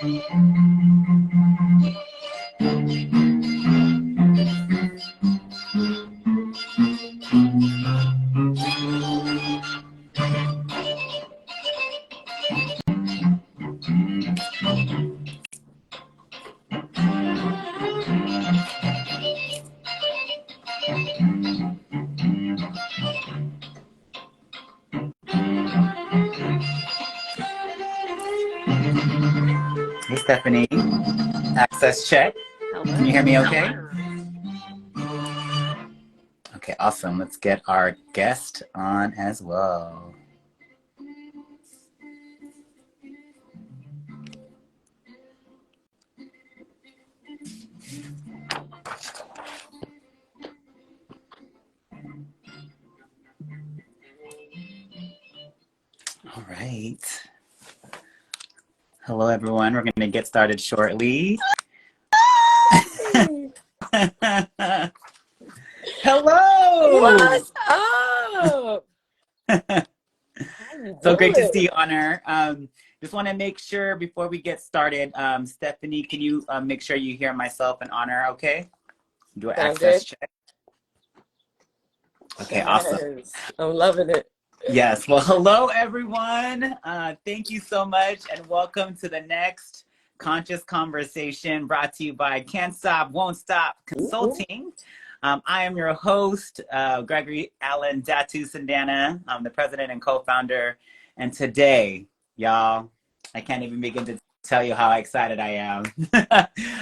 Hey, Stephanie. Access check. Can you hear me okay? Okay, awesome. Let's get our guest on as well. All right. Hello, everyone. We're going to get started shortly. Hello! What's up? So great to see you, Honor. Just want to make sure before we get started, Stephanie, can you make sure you hear myself and Honor, okay? Do an access check. Okay, yes. Awesome. I'm loving it. Yes. Well, hello, everyone. Thank you so much, and welcome to the next Conscious Conversation brought to you by Can't Stop, Won't Stop Consulting. I am your host, Gregory Allen Datu Sandana. I'm the president and co-founder. And today, y'all, I can't even begin to tell you how excited I am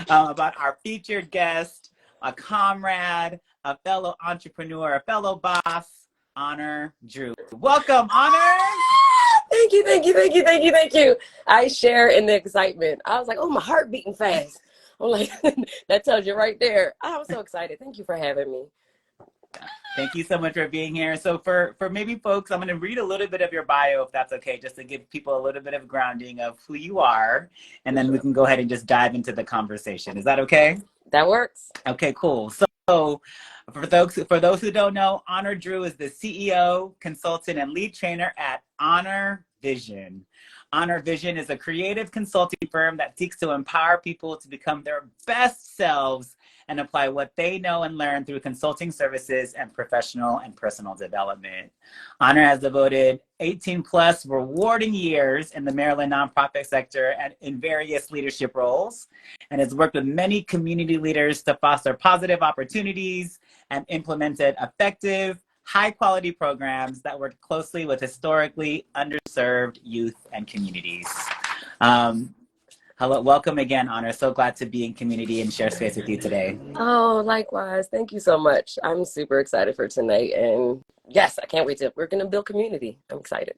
about our featured guest, a comrade, a fellow entrepreneur, a fellow boss, Honor Drew. Welcome, Honor. Thank you, thank you, thank you, thank you, thank you. I share in the excitement. I was like, oh, my heart beating fast. I'm like, that tells you right there. I'm so excited. Thank you for having me. Thank you so much for being here. So for maybe folks, I'm going to read a little bit of your bio, if that's okay, just to give people a little bit of grounding of who you are. And then we can go ahead and just dive into the conversation. Is that okay? That works. Okay, cool. So for those who don't know, Honor Drew is the CEO, consultant, and lead trainer at Honor Vision. Honor Vision is a creative consulting firm that seeks to empower people to become their best selves and apply what they know and learn through consulting services and professional and personal development. Honor has devoted 18 plus rewarding years in the Maryland nonprofit sector and in various leadership roles, and has worked with many community leaders to foster positive opportunities and implemented effective, high-quality programs that work closely with historically underserved youth and communities. Hello, welcome again, Honor. So glad to be in community and share space with you today. Oh, likewise. Thank you so much. I'm super excited for tonight. And yes, I can't wait we're going to build community. I'm excited.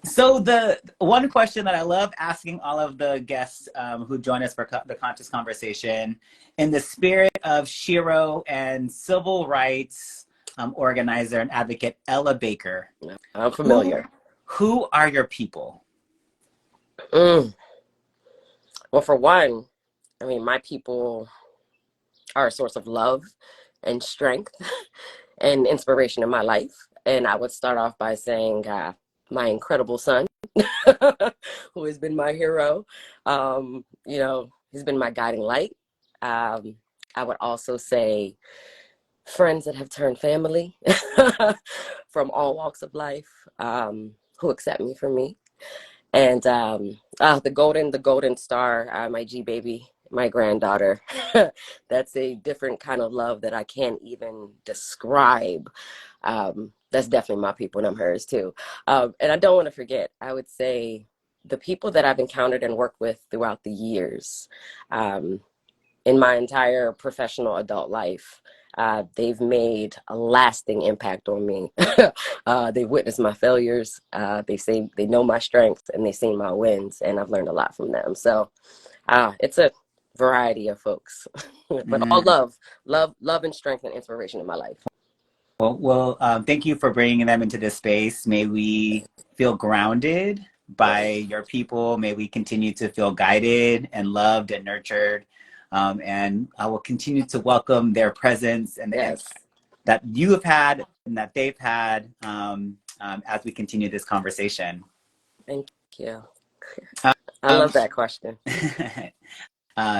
So the one question that I love asking all of the guests who join us for the Conscious Conversation, in the spirit of Shiro and civil rights organizer and advocate Ella Baker. I'm familiar. Who are your people? Well, for one, I mean, my people are a source of love and strength and inspiration in my life. And I would start off by saying my incredible son, who has been my hero. He's been my guiding light. I would also say friends that have turned family from all walks of life, who accept me for me. And the golden star, my G baby, my granddaughter. That's a different kind of love that I can't even describe. That's definitely my people, and I'm hers too. And I don't want to forget, I would say the people that I've encountered and worked with throughout the years, in my entire professional adult life, they've made a lasting impact on me. They've witnessed my failures. They say they know my strengths and they've seen my wins, and I've learned a lot from them. So it's a variety of folks, but all love and strength and inspiration in my life. Well, thank you for bringing them into this space. May we feel grounded by your people. May we continue to feel guided and loved and nurtured. And I will continue to welcome their presence and the impact that you have had and that they've had as we continue this conversation. Thank you. I love that question.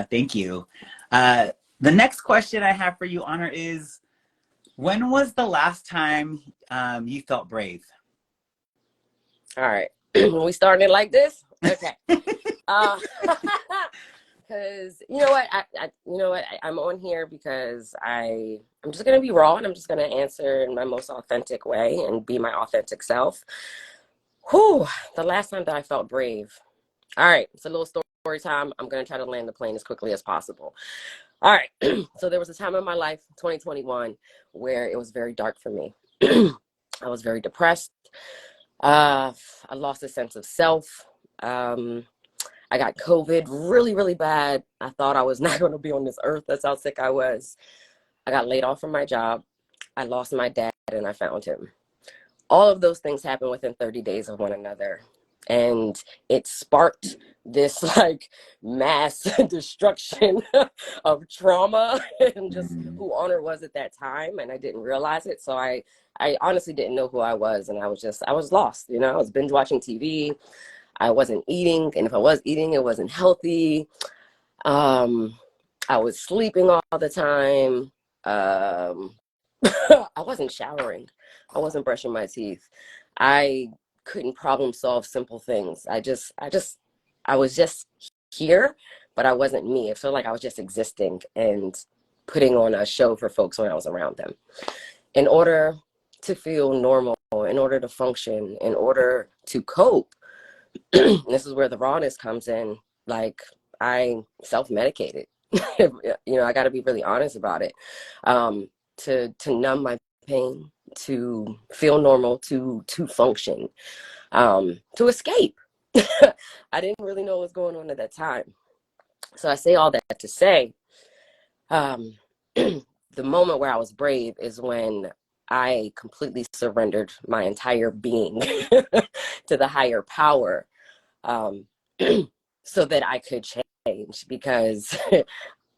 Thank you. Uh, the next question I have for you, Honor, is when was the last time you felt brave? All right. We starting it like this? Okay. Uh, because you know what, I'm on here because I'm just gonna be raw and I'm just gonna answer in my most authentic way and be my authentic self. Whew, the last time that I felt brave. All right, it's a little story time. I'm gonna try to land the plane as quickly as possible. All right, so there was a time in my life, 2021, where it was very dark for me. I was very depressed. I lost a sense of self. Um, I got COVID really, really bad. I thought I was not going to be on this earth. That's how sick I was. I got laid off from my job. I lost my dad and I found him. All of those things happened within 30 days of one another. And it sparked this like mass destruction of trauma and just Mm. who Honor was at that time. And I didn't realize it. So I honestly didn't know who I was. And I was lost. You know, I was binge watching TV. I wasn't eating. And if I was eating, it wasn't healthy. Um, I was sleeping all the time. Um, I wasn't showering. I wasn't brushing my teeth. I couldn't problem solve simple things. I was just here, but I wasn't me. It felt like I was just existing and putting on a show for folks when I was around them. In order to feel normal, in order to function, in order to cope, this is where the rawness comes in. Like, I self-medicated. I got to be really honest about it. To numb my pain, to feel normal, to function, to escape. I didn't really know what was going on at that time. So I say all that to say, um, the moment where I was brave is when I completely surrendered my entire being to the higher power, um, so that I could change. Because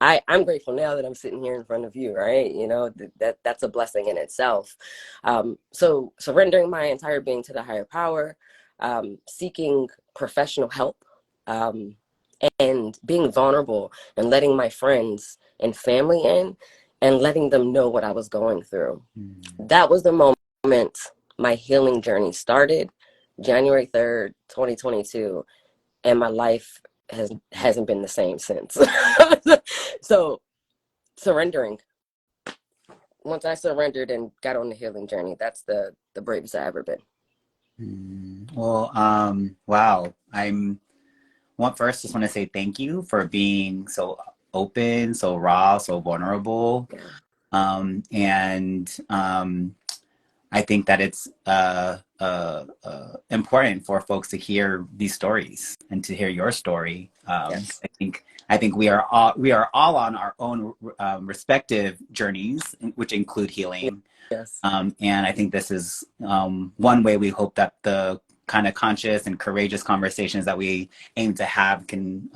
I'm grateful now that I'm sitting here in front of you, right? You know, that's a blessing in itself. So surrendering my entire being to the higher power, seeking professional help, um, and being vulnerable and letting my friends and family in and letting them know what I was going through. Mm. That was the moment my healing journey started, January 3rd, 2022, and my life hasn't been the same since. So surrendering. Once I surrendered and got on the healing journey, that's the bravest I ever been. Well, wow. First just want to say thank you for being so open, so raw, so vulnerable. Yeah. And I think that it's important for folks to hear these stories and to hear your story. Yes. I think we are all on our own respective journeys, which include healing. Yes. And I think this is one way we hope that the kind of conscious and courageous conversations that we aim to have can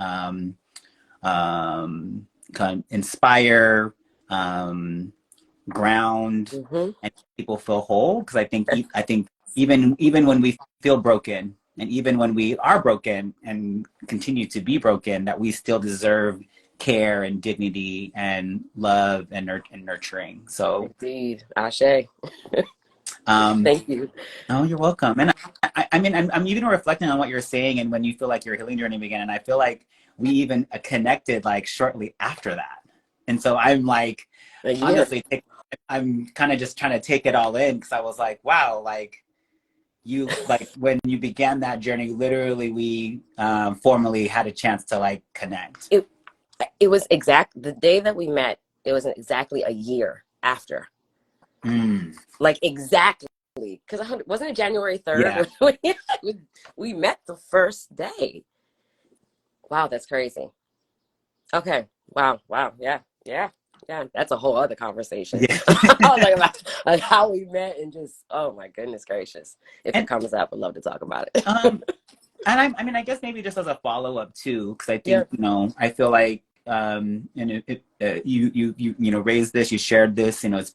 inspire, ground, Mm-hmm. and people feel whole. Because I think even when we feel broken, and even when we are broken and continue to be broken, that we still deserve care and dignity and love and nurturing. So, Indeed. Ashe. um, Thank you. oh, you're welcome. And I mean, I'm even reflecting on what you're saying, and when you feel like your healing journey began, and I feel like we even connected like shortly after that. And so I'm like, A year. honestly, I'm kind of just trying to take it all in because I was like, wow, like when you began that journey, literally we formally had a chance to like connect. It was the day that we met. It was exactly a year after. Mm, Like, exactly. Because wasn't it January 3rd yeah. when we met the first day? Wow, that's crazy. Okay. Wow. Wow. Yeah. Yeah. Yeah. That's a whole other conversation. Yeah. I was like about like how we met and just, oh my goodness gracious. If it And comes up, I'd love to talk about it. um and I mean, I guess maybe just as a follow up too, because I Yeah. think I feel like and you raised this, you shared this, it's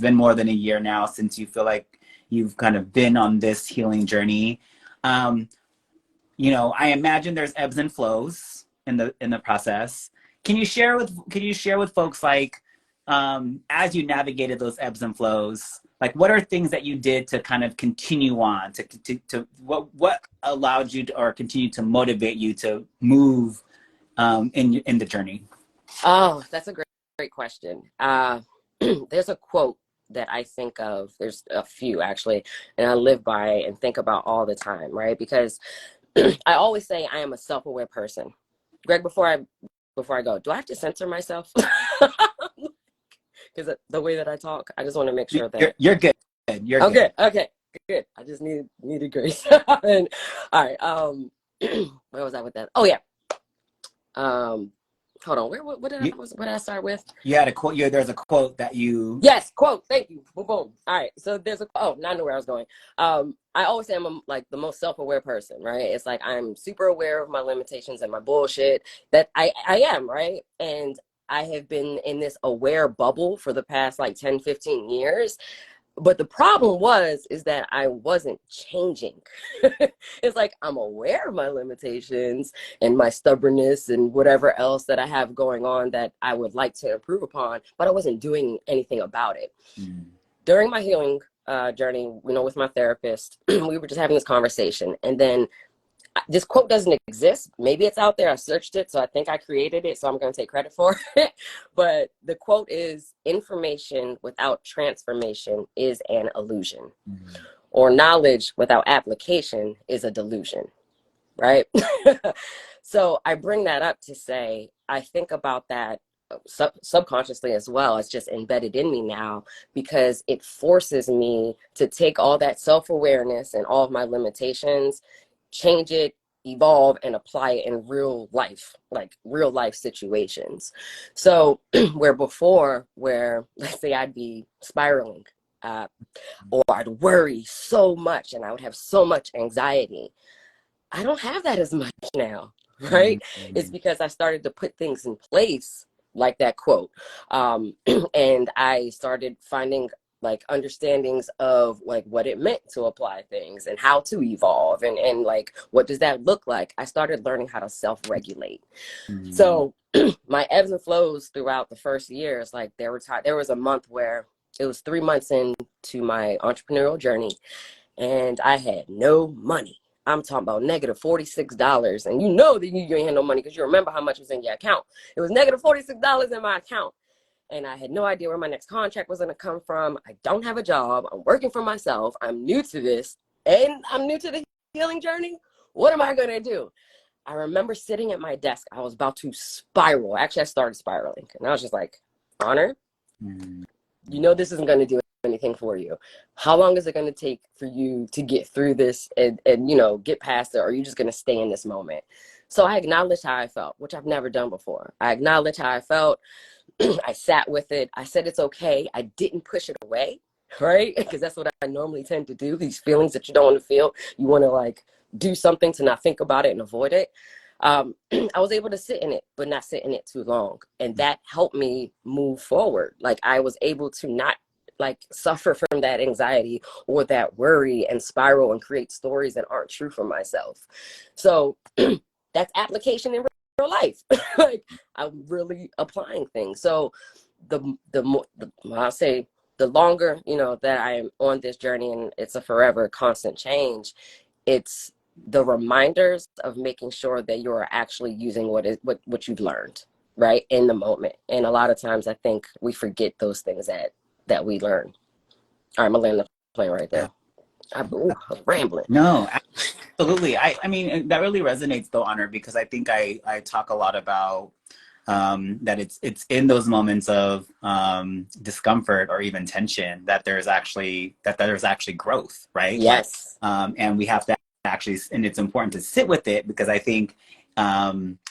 been more than a year now since you feel like you've kind of been on this healing journey. Um, you know, I imagine there's ebbs and flows in the process. Can you share with folks like as you navigated those ebbs and flows, like what are things that you did to kind of continue on to what allowed you to or continue to motivate you to move in the journey? Oh, that's a great question. There's a quote that I think of. There's a few actually, and I live by and think about all the time, right? Because I always say I am a self-aware person. Greg, before I go, do I have to censor myself? Because the way that I talk, I just want to make sure that You're good. You're oh, good. good, okay, good. I just needed grace. And, all right. Where was I with that? Oh yeah. Um, hold on. You, What did I start with? you had a quote. There's a quote that you. Yes, quote. Thank you. Boom, boom. All right. So there's a oh, now I know where I was going. I always say I'm like the most self-aware person, right? It's like I'm super aware of my limitations and my bullshit that I am, right? And I have been in this aware bubble for the past like 10, 15 years. But the problem is that I wasn't changing. It's like I'm aware of my limitations and my stubbornness and whatever else that I have going on that I would like to improve upon, but I wasn't doing anything about it. Mm. During my healing journey, you know, with my therapist, we were just having this conversation, and then this quote doesn't exist. Maybe it's out there. I searched it, so I think I created it, so I'm going to take credit for it. But the quote is, information without transformation is an illusion, or knowledge without application is a delusion, right? So I bring that up to say, I think about that subconsciously as well. It's just embedded in me now because it forces me to take all that self-awareness and all of my limitations, change it, evolve, and apply it in real life, like real life situations. So where before, where let's say I'd be spiraling, or I'd worry so much and I would have so much anxiety, I don't have that as much now, right? It's Mm. because I started to put things in place like that quote. And I started finding like understandings of like what it meant to apply things and how to evolve and like what does that look like. I started learning how to self-regulate. Mm. So my ebbs and flows throughout the first years, like there was a month where it was 3 months into my entrepreneurial journey and I had no money. I'm talking about negative $46. And you know that you ain't had no money because you remember how much was in your account. It was negative $46 in my account. And I had no idea where my next contract was going to come from. I don't have a job. I'm working for myself. I'm new to this. And I'm new to the healing journey. What am I going to do? I remember sitting at my desk. I was about to spiral. Actually, I started spiraling. And I was just like, Honor, Mm. you know this isn't going to do anything for you. How long is it going to take for you to get through this and you know get past it, or are you just going to stay in this moment? So I acknowledged how I felt, which I've never done before. I acknowledged how I felt. I sat with it. I said it's okay. I didn't push it away, right? Because that's what I normally tend to do. These feelings that you don't want to feel, you want to like do something to not think about it and avoid it. I was able to sit in it, but not sit in it too long. And that helped me move forward. Like I was able to not like suffer from that anxiety or that worry and spiral and create stories that aren't true for myself. So that's application in real life. Like I'm really applying things. So the more I'll say the longer, you know, that I am on this journey and it's a forever constant change, it's the reminders of making sure that you're actually using what you've learned right in the moment. And a lot of times I think we forget those things that we learn. All right, I'm gonna land the plane right Yeah. there. I'm rambling. No, absolutely. I mean, that really resonates though, Honor, because I think I talk a lot about that it's in those moments of discomfort or even tension that there's actually growth, right? Like, Yes. and we have to actually, and it's important to sit with it because I think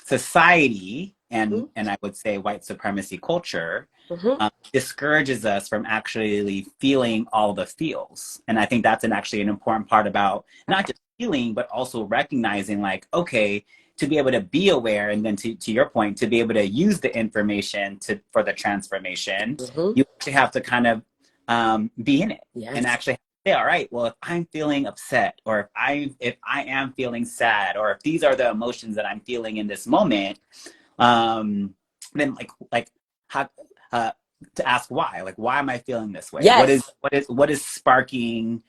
society and I would say white supremacy culture Mm-hmm. discourages us from actually feeling all the feels. And I think that's actually an important part about not just feeling, but also recognizing like, okay, to be able to be aware and then to your point, to be able to use the information for the transformation, Mm-hmm. you actually have to kind of be in it and Yes. actually say, all right, well, if I'm feeling upset, or if I am feeling sad, or if these are the emotions that I'm feeling in this moment, um, then like how uh, to ask why, like why am I feeling this way? Yes. What is sparking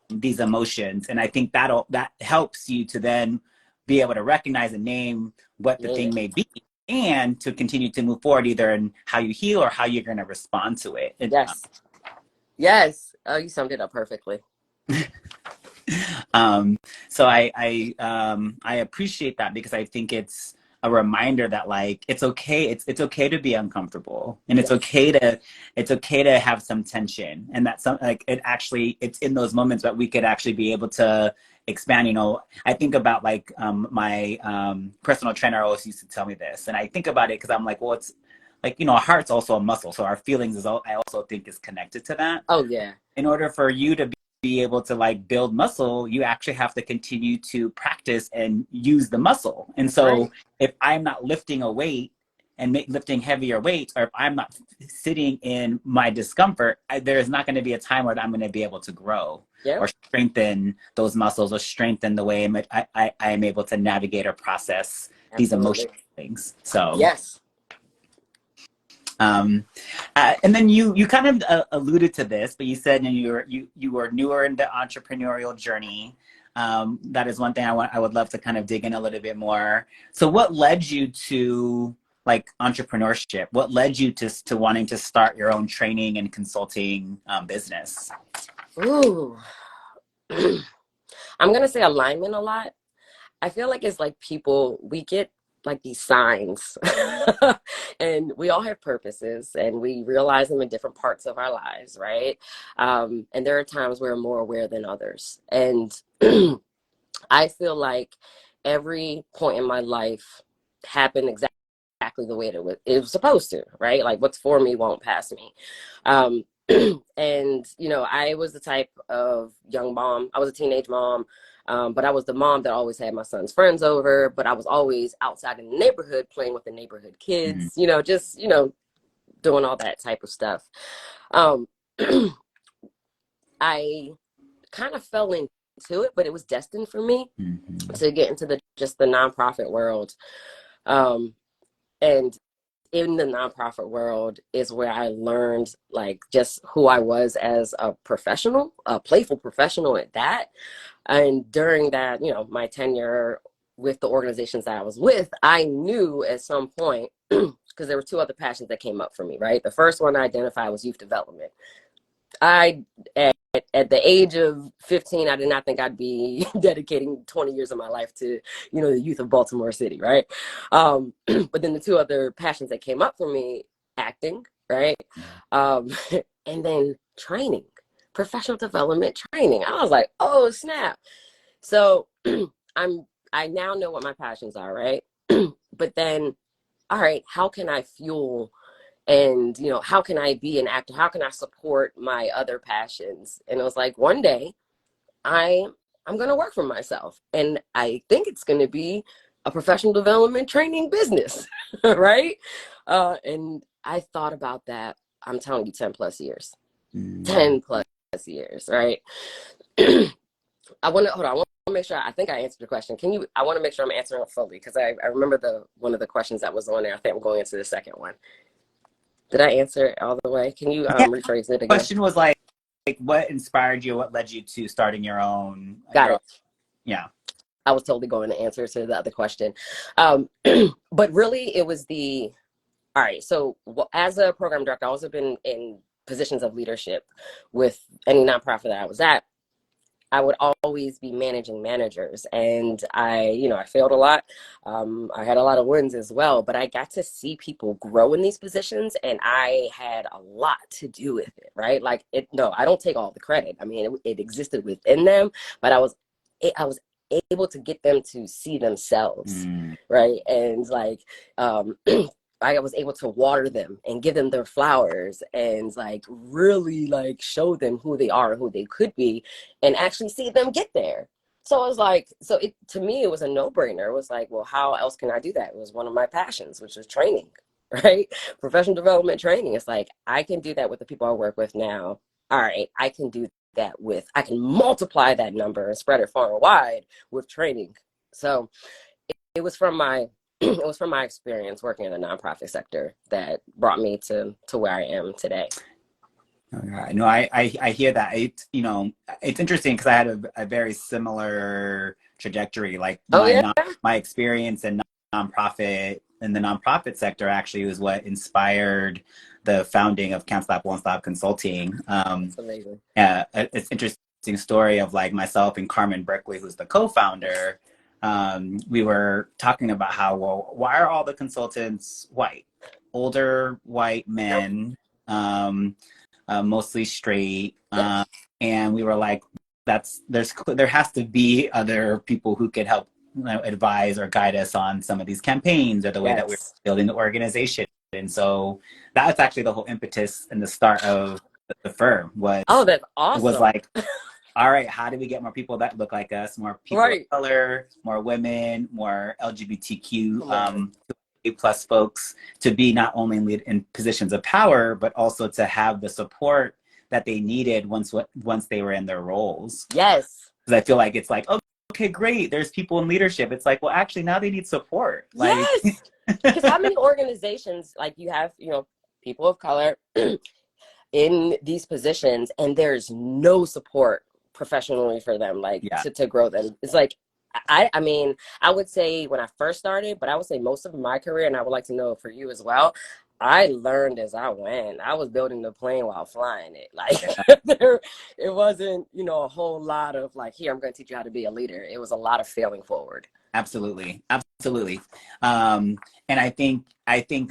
these emotions? And I think that helps you to then be able to recognize and name what the Name thing it. may be, and to continue to move forward either in how you heal or how you're going to respond to it. Yes. Yes. Oh, you summed it up perfectly. Um, so I appreciate that, because I think it's a reminder that like it's okay, it's okay to be uncomfortable, and Yes. it's okay to have some tension, and that some like it's in those moments that we could actually be able to expand. I think about like my personal trainer always used to tell me this, and I think about it because I'm like, well, it's like, our heart's also a muscle, so our feelings I also think is connected to that. Oh yeah. In order for you to be able to like build muscle, you actually have to continue to practice and use the muscle. And That's right. so if I'm not lifting a weight and lifting heavier weights, or if I'm not sitting in my discomfort, there's not going to be a time where I'm going to be able to grow or Yep. strengthen those muscles, or strengthen the way I am able to navigate or process these Absolutely. emotional things. So Yes. um, and then you kind of alluded to this, but you said you were newer in the entrepreneurial journey. That is one thing I would love to kind of dig in a little bit more. So, what led you to like entrepreneurship? What led you to wanting to start your own training and consulting business? Ooh. I'm gonna say alignment a lot. I feel like it's like people, we get like these signs and we all have purposes and we realize them in different parts of our lives, right? And there are times we're more aware than others. And I feel like every point in my life happened exactly the way it was supposed to, right? Like what's for me won't pass me. Um, and I was the type of young mom. I was a teenage mom, but I was the mom that always had my son's friends over. But I was always outside in the neighborhood playing with the neighborhood Mm-hmm. kids. Just doing all that type of stuff. Um, I kind of fell into it, but it was destined for me Mm-hmm. to get into the nonprofit world. Um, and in the nonprofit world is where I learned like just who I was as a professional, a playful professional at that. And during that, my tenure with the organizations that I was with, I knew at some point, because there were two other passions that came up for me, right? The first one I identified was youth development. I at the age of 15, I did not think I'd be dedicating 20 years of my life to, the youth of Baltimore City, right? But then the two other passions that came up for me, acting, right? Um, and then training, professional development training. I was like, oh snap. So I now know what my passions are, right? But then, all right, how can I fuel and how can I be an actor, how can I support my other passions? And it was like one day i I'm going to work for myself, and I think it's going to be a professional development training business. Right. And I thought about that, I'm telling you, 10 plus years. Mm-hmm. 10 plus years, right? I want to hold on. I want to make sure. I think I answered the question. I want to make sure I'm answering it fully, because I remember the one of the questions that was on there. I think I'm going into the second one. Did I answer it all the way? Can you Yeah. rephrase it again? Question was like what inspired you? What led you to starting Got it. yeah. I was totally going to answer to the other question. But really, it was all right. So, as a program director, I also been in positions of leadership with any nonprofit that I was at. I would always be managing managers, and I failed a lot. I had a lot of wins as well, but I got to see people grow in these positions, and I had a lot to do with it, right? Like no, I don't take all the credit. I mean, it existed within them, but I was able to get them to see themselves, Mm. right? And like, I was able to water them and give them their flowers and like really like show them who they are and who they could be, and actually see them get there. So I was like, to me, it was a no-brainer. It was like, well, how else can I do that? It was one of my passions, which was training, right? Professional development training. It's like, I can do that with the people I work with now. All right, I can do that with, I can multiply that number and spread it far and wide with training. So it was from my it was from my experience working in the nonprofit sector that brought me to where I am today. No, I hear that. It's interesting because I had a very similar trajectory. Like Oh yeah. my experience in nonprofit in the nonprofit sector actually was what inspired the founding of Can't Stop Won't Stop Consulting. That's amazing. It's interesting story of like myself and Carmen Berkeley, who's the co-founder. We were talking about how, well, why are all the consultants white, older white men? Mostly straight. Yes. And we were like, there has to be other people who could help advise or guide us on some of these campaigns or the way that we're Yes. building the organization. And so that's actually the whole impetus and the start of the firm Oh, that's was awesome. like, all right, how do we get more people that look like us, more people of Right. color, more women, more Come on. LGBTQ plus folks to be not only in positions of power, but also to have the support that they needed once they were in their roles. Yes. Because I feel like it's like, oh, okay, great, there's people in leadership. It's like, well, actually, now they need support. Like, Yes. Because how many organizations, like, you have, people of color in these positions, and there's no support professionally for them, like, yeah, to grow them. It's like, I mean, I would say when I first started, but I would say most of my career, and I would like to know for you as well, I learned as I went. I was building the plane while flying it. Like, yeah. it wasn't, a whole lot of like, here, I'm going to teach you how to be a leader. It was a lot of failing forward. Absolutely, absolutely. And I think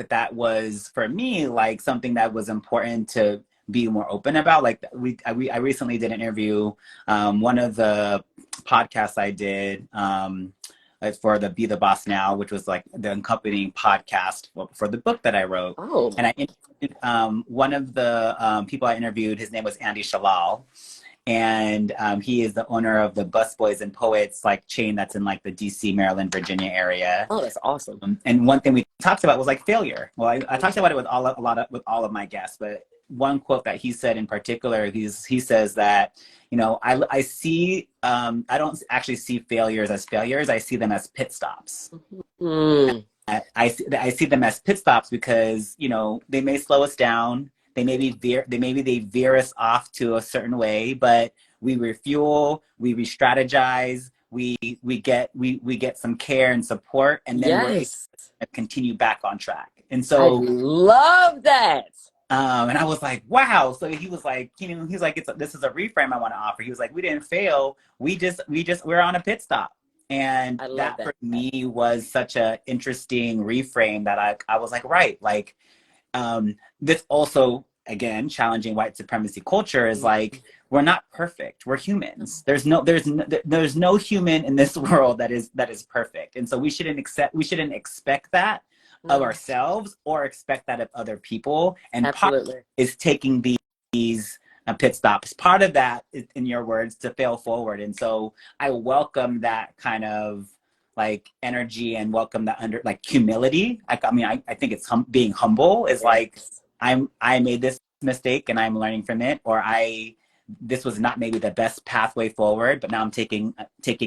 that was for me like something that was important to be more open about. Like I recently did an interview. One of the podcasts I did for the Be the Boss Now, which was like the accompanying podcast for the book that I wrote. Oh, And I interviewed one of the people I interviewed. His name was Andy Shalal, and he is the owner of the Busboys and Poets like chain that's in like the DC, Maryland, Virginia area. oh, that's awesome. And one thing we talked about was like failure. Well, I talked about it with with all of my guests, but one quote that he said in particular, he says that, I see I don't actually see failures as failures. I see them as pit stops. Mm, I see them as pit stops because they may slow us down. They veer us off to a certain way, but we refuel, we re-strategize, we get some care and support, and then we're able yes. to continue back on track. And I so love that. and I was like, wow. So he was like, he's like, this is a reframe I want to offer. He was like, we didn't fail. We're on a pit stop. And I love that that. for me was such a interesting reframe that I was like, right, like this also again challenging white supremacy culture is like we're not perfect, we're humans. There's no human in this world that is perfect, and so we shouldn't expect that of No, ourselves or expect that of other people. And part absolutely. is taking these pit stops. Part of that is, in your words, to fail forward. And so I welcome that kind of like energy and welcome that under like humility. I think it's being humble is like Yes. I made this mistake and I'm learning from it, or this was not maybe the best pathway forward, but now I'm taking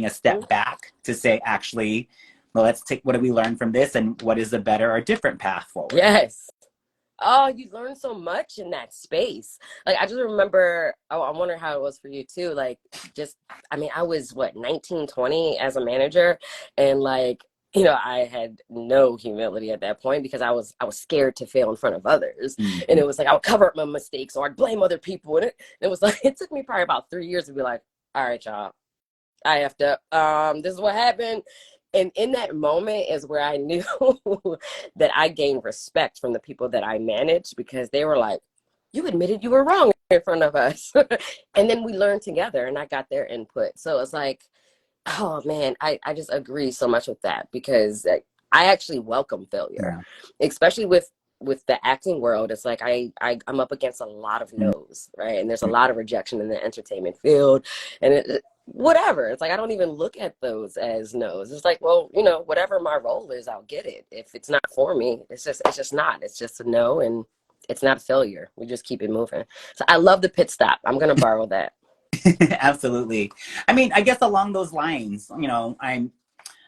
a step back to say, actually, well, let's take what do we learn from this and what is a better or different path forward. Yes. Oh, you learn so much in that space. Like, I just remember, oh, I wonder how it was for you too. Like, just, I mean, I was what, 19, 20 as a manager. And like, I had no humility at that point because I was scared to fail in front of others. And Mm-hmm. it was like, I would cover up my mistakes or I'd blame other people. And it was like, it took me probably about 3 years to be like, all right, y'all, I have to, this is what happened. And in that moment is where I knew that I gained respect from the people that I managed because they were like, you admitted you were wrong in front of us. And then we learned together and I got their input. So it's like, oh man, I just agree so much with that because I actually welcome failure, Yeah. especially with the acting world. It's like I'm up against a lot of no's, right? And there's a lot of rejection in the entertainment field, and whatever. It's like I don't even look at those as no's. It's like, well, whatever my role is, I'll get it. If it's not for me, it's just not. It's just a no, and it's not a failure. We just keep it moving. So I love the pit stop. I'm gonna borrow that. Absolutely. I mean, I guess along those lines,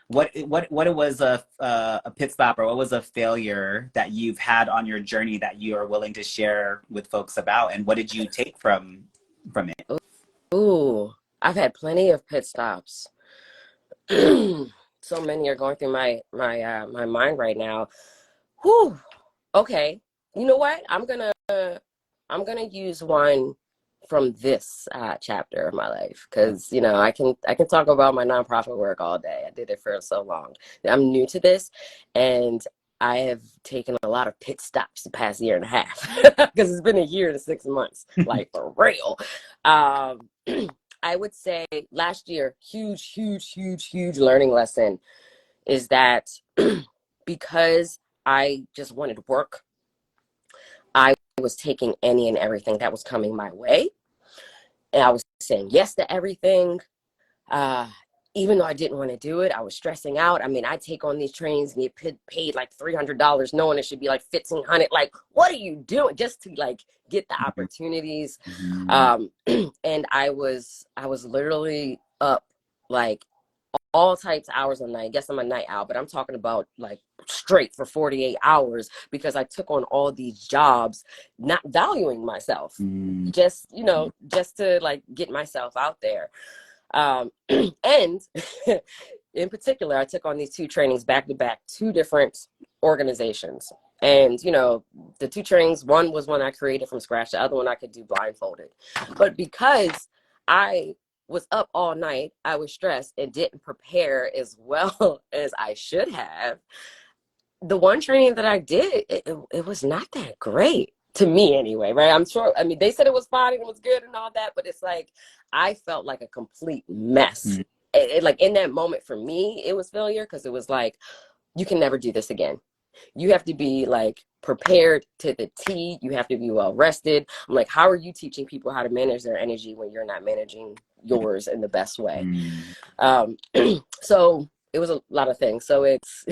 what it was a pit stop, or what was a failure that you've had on your journey that you are willing to share with folks about, and what did you take from it? Ooh, I've had plenty of pit stops. So many are going through my mind right now. Whew. Okay. You know what? I'm gonna use one from this chapter of my life, because I can talk about my nonprofit work all day. I did it for so long. I'm new to this, and I have taken a lot of pit stops the past year and a half because it's been a year to 6 months, like for real. Um, I would say last year, huge, huge, huge, huge learning lesson is that because I just wanted work, I was taking any and everything that was coming my way. And I was saying yes to everything. Uh, Even though I didn't want to do it, I was stressing out. I mean, I take on these trainings and get paid like $300, knowing it should be like 1,500. Like, what are you doing just to like get the opportunities? Mhm. Um, and I was literally up like all types of hours of night. I guess I'm a night owl, but I'm talking about like straight for 48 hours because I took on all these jobs, not valuing myself, Mhm. just to like get myself out there. And in particular, I took on these two trainings back to back, two different organizations. And, the two trainings, one was one I created from scratch, the other one I could do blindfolded. But because I was up all night, I was stressed and didn't prepare as well as I should have. The one training that I did, it was not that great to me anyway, right? I'm sure, I mean, they said it was fine and it was good and all that, but it's like, I felt like a complete mess. Like in that moment for me, it was failure because it was like, you can never do this again. You have to be like prepared to the T. You have to be well rested. I'm like, how are you teaching people how to manage their energy when you're not managing yours in the best way? Mhm. Um, so it was a lot of things. So it's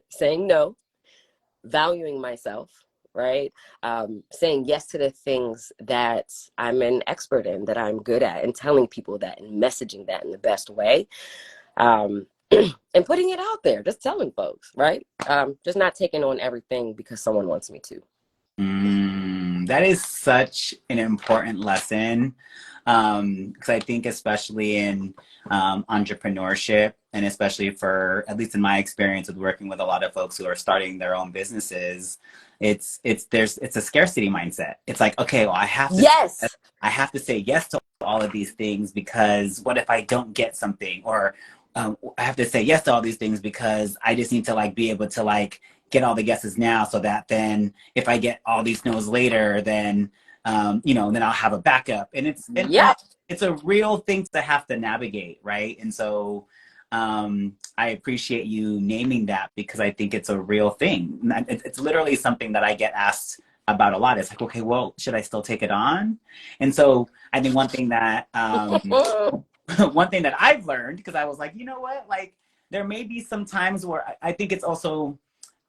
saying no, valuing myself, right? Saying yes to the things that I'm an expert in, that I'm good at, and telling people that and messaging that in the best way. Um, and putting it out there, just telling folks, right? Just not taking on everything because someone wants me to. That is such an important lesson. Because I think, especially in entrepreneurship, and especially for, at least in my experience with working with a lot of folks who are starting their own businesses, it's a scarcity mindset. It's like, okay, well, Yes. I have to say yes to all of these things, because what if I don't get something? Or I have to say yes to all these things because I just need to like be able to like get all the guesses now, so that then if I get all these no's later, then then I'll have a backup. And Yep. it's a real thing to have to navigate, right? And so I appreciate you naming that, because I think it's a real thing. It's literally something that I get asked about a lot. It's like, okay, well, should I still take it on? And so I think one thing that I've learned, because I was like, you know what, like there may be some times where I think it's also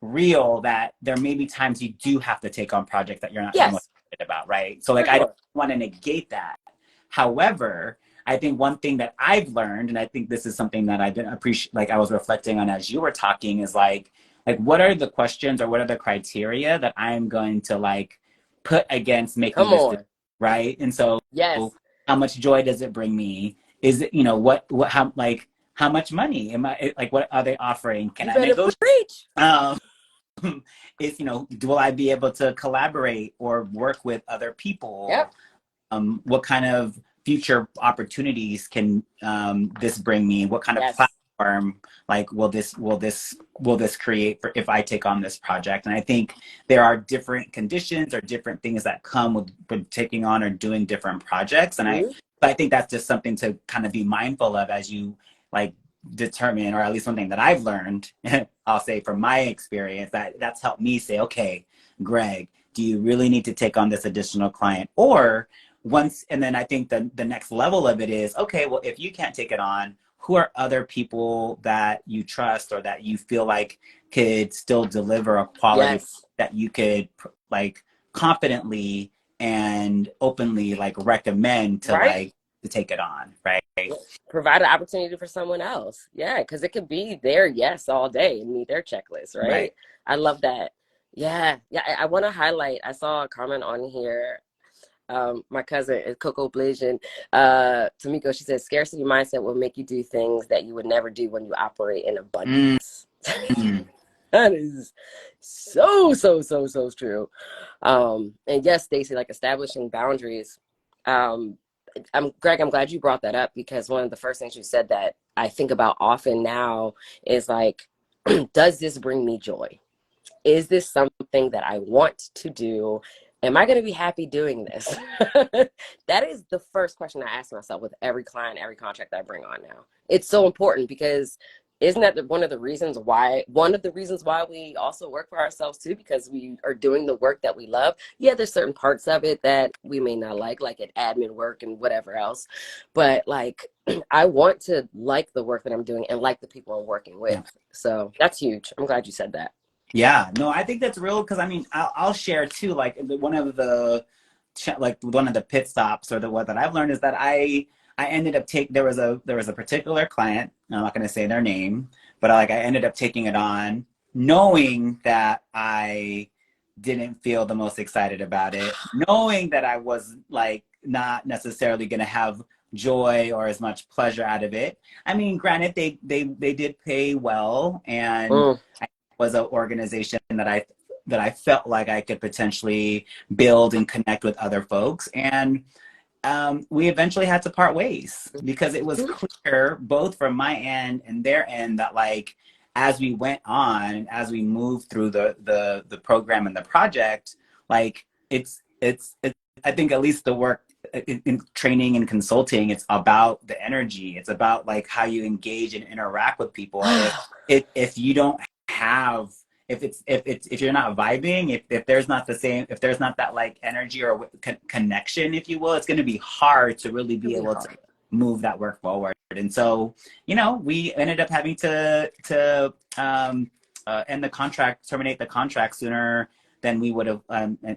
real that there may be times you do have to take on projects that you're not the most Yes, excited about, right? So for like I don't sure. want to negate that. However, I think one thing that I've learned, and I think this is something that I didn't appreciate, like I was reflecting on as you were talking, is like what are the questions or what are the criteria that I'm going to like put against making Come this decision, on. right? And so Yes. how much joy does it bring me? Is it, what how like how much money am I, like what are they offering? Can You I better negotiate? preach. Um, is, will I be able to collaborate or work with other people? Yep. What kind of future opportunities can this bring me? What kind of Yes. platform like will this create for if I take on this project? And I think there are different conditions or different things that come with taking on or doing different projects. And Mhm. I think that's just something to kind of be mindful of as you like determine, or at least one thing that I've learned, I'll say from my experience, that's helped me say, okay, Greg, do you really need to take on this additional client? Or once, and then I think the next level of it is, okay, well, if you can't take it on, who are other people that you trust or that you feel like could still deliver a quality Yes. that you could like confidently and openly like recommend to Right? like to take it on, right? Provide an opportunity for someone else. Yeah, because it could be their yes all day and meet their checklist, Right. right? I love that. Yeah, yeah. I want to highlight. I saw a comment on here. My cousin is Coco Blige, and Tamiko. She says scarcity mindset will make you do things that you would never do when you operate in Mm. abundance. That is so true. And yes, Stacey, like establishing boundaries. Um, I'm glad you brought that up because one of the first things you said that I think about often now is like, does this bring me joy? Is this something that I want to do? Am I going to be happy doing this? That is the first question I ask myself with every client, every contract I bring on now. It's so important because isn't that one of the reasons why we also work for ourselves too, because we are doing the work that we love. Yeah, there's certain parts of it that we may not like at admin work and whatever else. But like I want to like the work that I'm doing and like the people I'm working with. Yeah. So that's huge. I'm glad you said that. Yeah, no, I think that's real because I mean, I'll share too. Like one of the one of the pit stops or the what that I've learned is that I ended up take there was a particular client. I'm not going to say their name, but I ended up taking it on, knowing that I didn't feel the most excited about it, knowing that I was like not necessarily going to have joy or as much pleasure out of it. I mean, granted, they did pay well and Mm. was an organization that I felt like I could potentially build and connect with other folks. And we eventually had to part ways because it was clear both from my end and their end that like as we went on, as we moved through the program and the project, like it's I think at least the work in training and consulting, it's about the energy. It's about like how you engage and interact with people. And if you don't have if you're not vibing, if there's not the same, if there's not that like energy or connection, if you will, it's going to be hard to really be Really able to hard. move that work forward. And so, you know, we ended up having to end the contract, terminate the contract sooner than we would have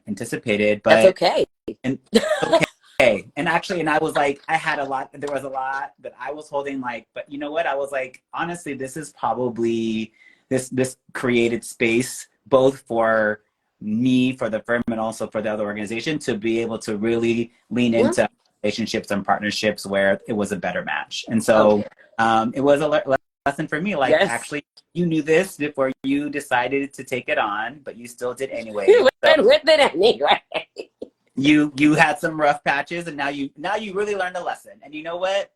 anticipated. That's But okay. and okay, and actually, and I was like, I had a lot. There was a lot that I was holding. Like, but you know what? I was like, honestly, this is probably this created space both for me, for the firm, and also for the other organization to be able to really lean Yeah. into relationships and partnerships where it was a better match. And Oh, so it was a lesson for me. Like, yes. actually, you knew this before you decided to take it on, but you still did anyway. You So went with it anyway. you had some rough patches, and now you really learned a lesson. And you know what?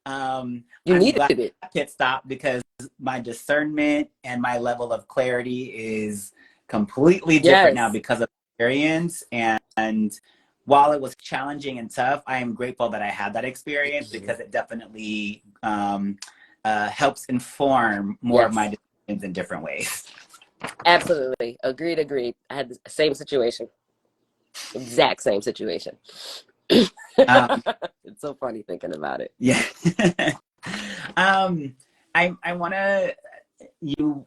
You I'm needed glad it. I pit stop because my discernment and my level of clarity is completely different now Yes. because of experience. And while it was challenging and tough, I am grateful that I had that experience Mhm. because it definitely helps inform more of my Yes. decisions in different ways. Absolutely. Agreed. I had the same situation. Exact same situation. Um, It's so funny thinking about it. yeah. um, I want to you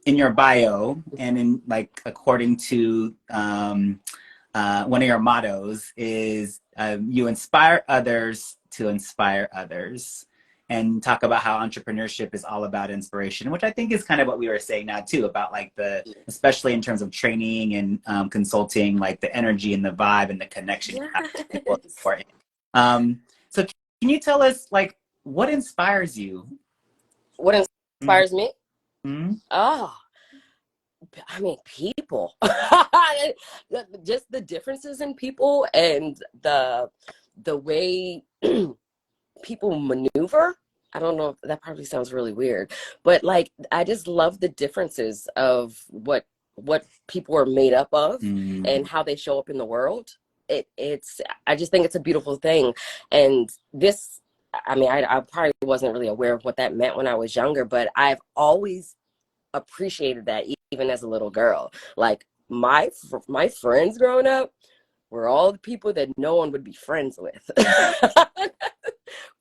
in your bio and in like according to one of your mottos is you inspire others to inspire others and talk about how entrepreneurship is all about inspiration, which I think is kind of what we were saying now too about like the especially in terms of training and consulting, like the energy and the vibe and the connection you have to people is Yes. important. So can you tell us like what inspires you? What inspires me? Mm-hmm. Oh, I mean, people. Just the differences in people and the way people maneuver. I don't know if that probably sounds really weird, but like I just love the differences of what people are made up of Mm-hmm. and how they show up in the world. It's I just think it's a beautiful thing. And this I mean, I probably wasn't really aware of what that meant when I was younger, but I've always appreciated that even as a little girl. Like my friends growing up were all the people that no one would be friends with.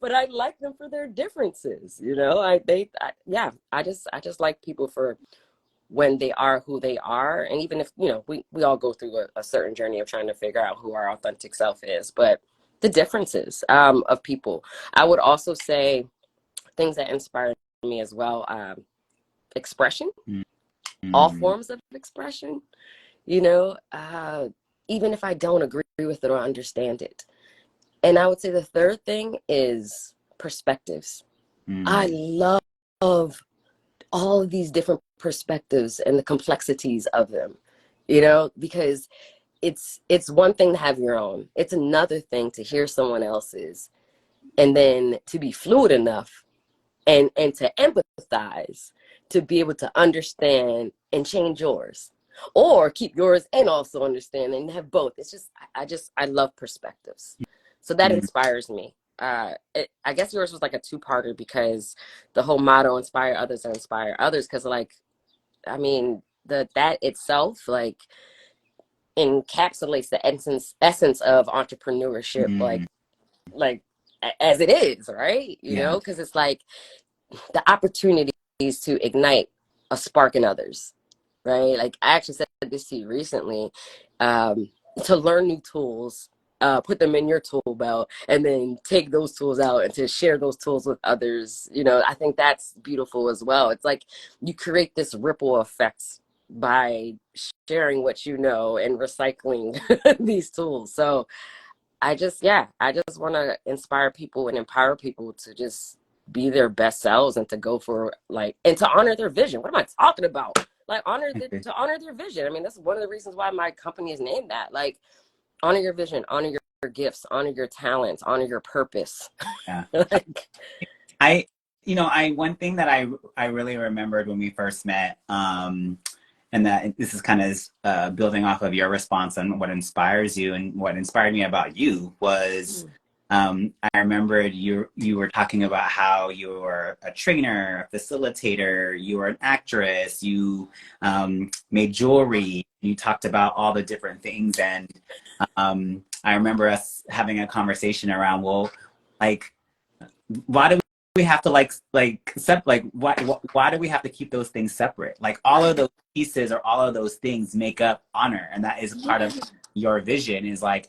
But I like them for their differences, you know. Yeah, I just like people for when they are who they are, and even if you know we all go through a certain journey of trying to figure out who our authentic self is, but the differences of people. I would also say things that inspire me as well. Expression, all Mm-hmm. forms of expression, you know, even if I don't agree with it or understand it. And I would say the third thing is perspectives. I love all of these different perspectives and the complexities of them, you know, because it's one thing to have your own. It's another thing to hear someone else's and then to be fluid enough and to empathize, to be able to understand and change yours, or keep yours and also understand and have both. It's just I love perspectives, so that Mm-hmm. inspires me. I guess yours was like a two-parter because the whole motto, inspire others and inspire others, because like, I mean, that itself like encapsulates the essence of entrepreneurship, Mm-hmm. like as it is, right? You Yeah. know, because it's like the opportunities to ignite a spark in others, right? Like I actually said this to you recently, to learn new tools, put them in your tool belt, and then take those tools out and to share those tools with others. You know, I think that's beautiful as well. It's like you create this ripple effect by sharing what you know and recycling these tools. So I just want to inspire people and empower people to just be their best selves and to go for like, and to honor their vision. What am I talking about? Like to honor their vision. I mean, that's one of the reasons why my company is named that. Like, honor your vision, honor your gifts, honor your talents, honor your purpose. Yeah. Like, I, I one thing that I really remembered when we first met, and that this is kind of building off of your response on what inspires you, and what inspired me about you was, I remembered you were talking about how you were a trainer, a facilitator, you were an actress, you made jewelry, you talked about all the different things, and I remember us having a conversation around, well, like, why do we have to why do we have to keep those things separate? Like, all of those pieces or all of those things make up honor, and that is part yeah. of your vision. Is like,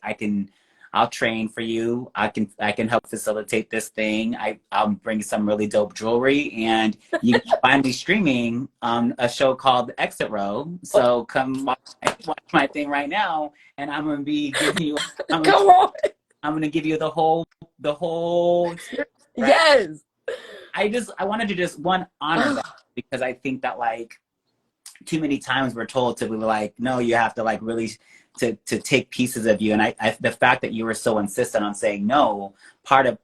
I'll train for you. I can help facilitate this thing. I'll bring some really dope jewelry, and you can find me streaming on a show called Exit Row. So come watch my thing right now, and I'm gonna be giving you. I'm Come on. I'm gonna give you the whole experience, right? Yes. I wanted to just one honor that, because I think that, like, too many times we're told to be like, no, you have to like really to take pieces of you, and the fact that you were so insistent on saying no, part of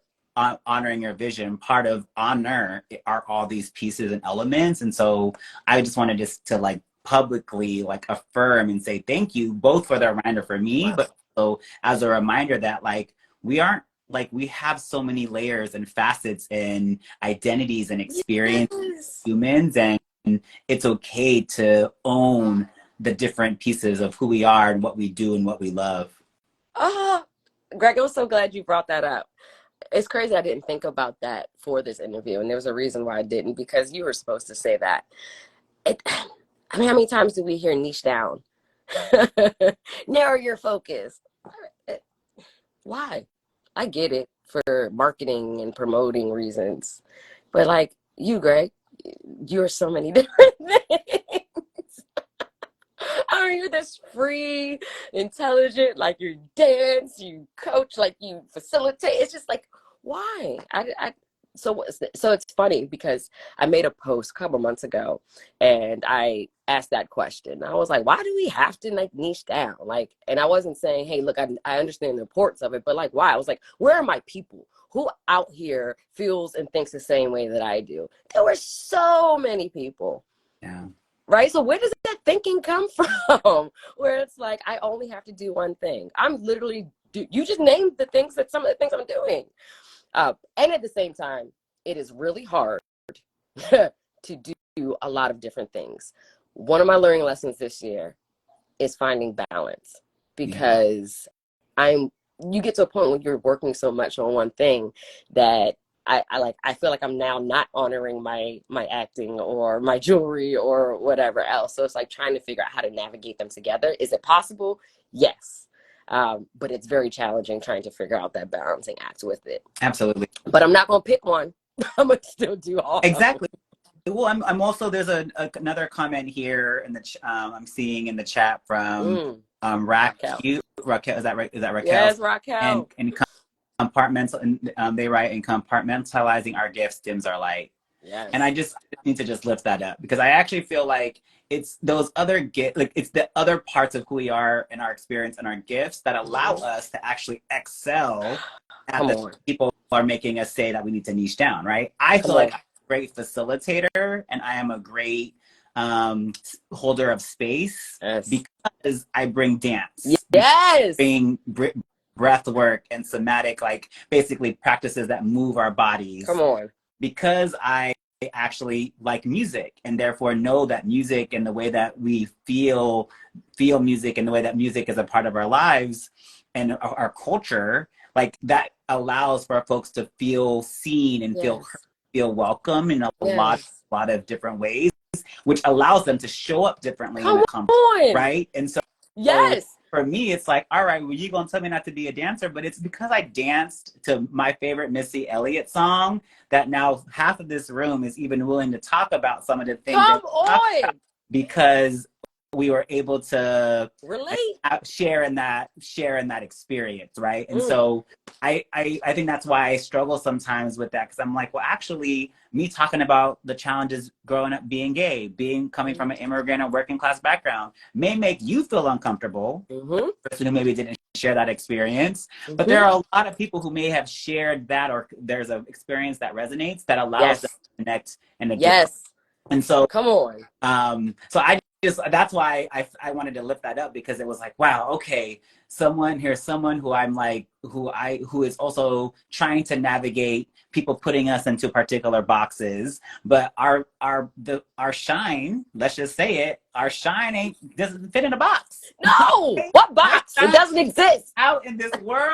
honoring your vision, part of honor are all these pieces and elements, and so I just wanted just to like publicly like affirm and say thank you, both for the reminder for me, but also as a reminder that, like, we aren't, like, we have so many layers and facets and identities and experience Yes. humans, and it's okay to own the different pieces of who we are and what we do and what we love. Ah, Greg, I'm so glad you brought that up. It's crazy I didn't think about that for this interview, and there was a reason why I didn't, because you were supposed to say that. I mean, how many times do we hear niche down? Narrow your focus. Why? I get it for marketing and promoting reasons, but like you, Greg, you're so many different things. I mean, you're this free, intelligent, like you dance, you coach, like you facilitate. It's just like, why? So it's funny because I made a post a couple months ago, and I asked that question. I was like, why do we have to like niche down? Like, and I wasn't saying, hey, look, I understand the importance of it, but like, why? I was like, where are my people? Who out here feels and thinks the same way that I do? There were so many people, Yeah. right? So where does that thinking come from? Where it's like, I only have to do one thing. I'm literally, you just named the things that some of the things I'm doing. And at the same time, it is really hard to do a lot of different things. One of my learning lessons this year is finding balance, Yeah. because you get to a point when you're working so much on one thing that I feel like I'm now not honoring my acting or my jewelry or whatever else. So it's like trying to figure out how to navigate them together. Is it possible? Yes. But it's very challenging trying to figure out that balancing act with it. Absolutely. But I'm not going to pick one. I'm going to still do all Exactly. Well, I'm also, there's another comment here in the I'm seeing in the chat from Raquel. Raquel, is that right? Is that Raquel? Yes, Raquel. And compartmental, and they write, in compartmentalizing our gifts dims our light. Yes. And I just need to just lift that up, because I actually feel like it's those other it's the other parts of who we are and our experience and our gifts that allow us to actually excel at the people who are making us say that we need to niche down, right? I feel like I'm a great facilitator, and I am a great holder of space, because I bring dance. Yes. Bring breath work and somatic, like basically practices that move our bodies. Come on. Because I actually like music, and therefore know that music and the way that we feel music and the way that music is a part of our lives and our culture, like that allows for folks to feel seen and feel welcome in a lot of different ways, which allows them to show up differently in a company, right? And so for me, it's like, all right, well, you're going to tell me not to be a dancer, but it's because I danced to my favorite Missy Elliott song that now half of this room is even willing to talk about some of the things because we were able to share in that experience, right? And so I think that's why I struggle sometimes with that, because I'm like, well, actually, me talking about the challenges growing up being gay, coming from an immigrant or working class background, may make you feel uncomfortable, person who maybe didn't share that experience. But there are a lot of people who may have shared that, or there's an experience that resonates that allows them to connect in a different. And so come on. So that's why I wanted to lift that up, because it was like, wow, okay, here's someone who I'm like, who is also trying to navigate people putting us into particular boxes, but our shine, let's just say it, our shine doesn't fit in a box. No, what box? It doesn't exist out in this world,